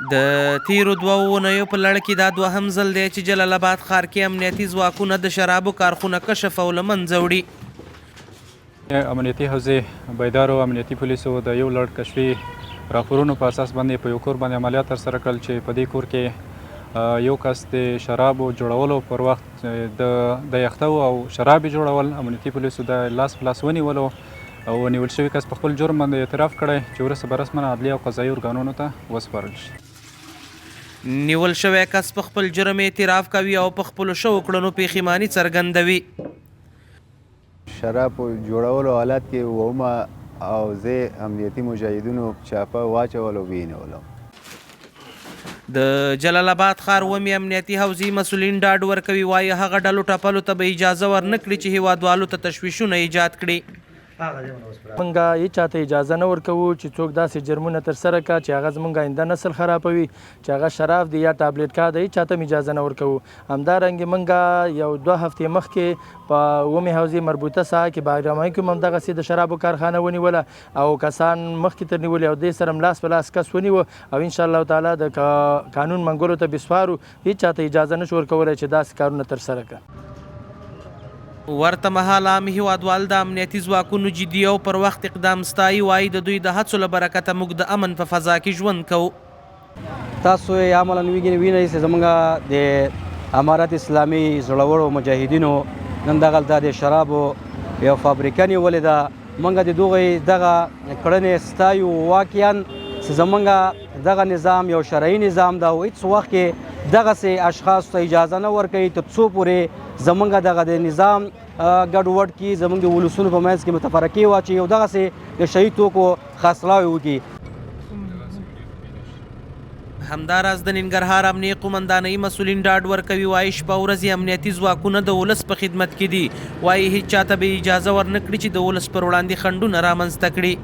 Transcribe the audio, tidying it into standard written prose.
د تیرو دوه اونیو په لړ کې دا دوهم ځل دی چې جلال آباد ښار کې امنیتي ځواکونه د شرابو کارخونه کشف او له منځه وړي. امنیتي حوزې بیدارو امنیتي پولیسو د یو لړ کشفي راپورونو په اساس باندې په یو کور باندې عملیات ترسره کړل چې په دې کور کې یو کس د شرابو جوړولو پر وخت د یختو او شرابې جوړول امنیتي پولیسو د لاس په لاس ونیولو او نیول شوي کس په خپل جرم باندې اعتراف کړی چې وروسته به رسما عدلي او قضایي ارګانونو ته وسپارل شي. نیول شوی کس په خپل جرم اعتراف کوي او په خپلو شوو کړنو پښیماني څرګندوي. شراب جوړولو حالت کې ومه او زه امنیتي مجاهدینو چاپه واچول او وینولم. د جلال آباد ښار ومې امنیتي حوزې مسؤلین ډاډ ورکوي، وایي هغه ډلو ټپلو ته به اجازه ورنکړي چې هیوادوالو ته تشویشونه ایجاد کړي. مونږ هیڅ چاته اجازه نه ورکوو چې څوک داسې جرمونه ترسره کړه چې هغه زموږ آینده نسل خرابوي، چې هغه شراب دی یا ټابلیټ کا دی، هیڅ چاته اجازه نه ورکوو. همدارنګې مونږ یو 2 هفتې مخکې په ومې حوزې مربوطه ساحه کې باغرامۍ کې هم دغسې د شرابو کارخانه ونیوله او کسان مخکې تر نیولي او دې سره لاس په لاس کس ونیوه او انشاءالله تعالی د قانون منګولو ته بسپارو. هیڅ چاته اجازه نشو ورکولی چې داسې کارونه ترسره کړه. ورته مهال عام هیوادوال د امنیتي ځواکونو جدي او پر وخت اقدام ستایي، وایي د دوی د هڅو له برکته موږ د امن په فضا کې ژوند کوو. تاسو یې عملاً وینئ چې زموږ د امارت اسلامي زړورو مجاهدینو نن دغلته د شرابو یو فابریکه نیولې ده. موږ د دغې دغه کړنې ستایو واقعاً چې زموږ دغه نظام یو شرعي نظام ده او هیڅ وخت کې دغسې اشخاصو ته اجازه نه ورکوي تر څو پورې زموږ دغه د نظام ګډوډ کړي، زموږ د ولسونو په منځ کې متفرقې واچوي او دغسې د شهید توکو خرڅلاوې وکړي. همداراز د ننګرهار امنیه قومندانۍ مسؤلین ډاډ ورکوي، وایي شپه ورځې امنیتي ځواکونه د ولس په خدمت کې دي. وایي هیڅ چاته به اجازه ورنکړي چې د ولس پر وړاندې خنډونه رامنځته کړي.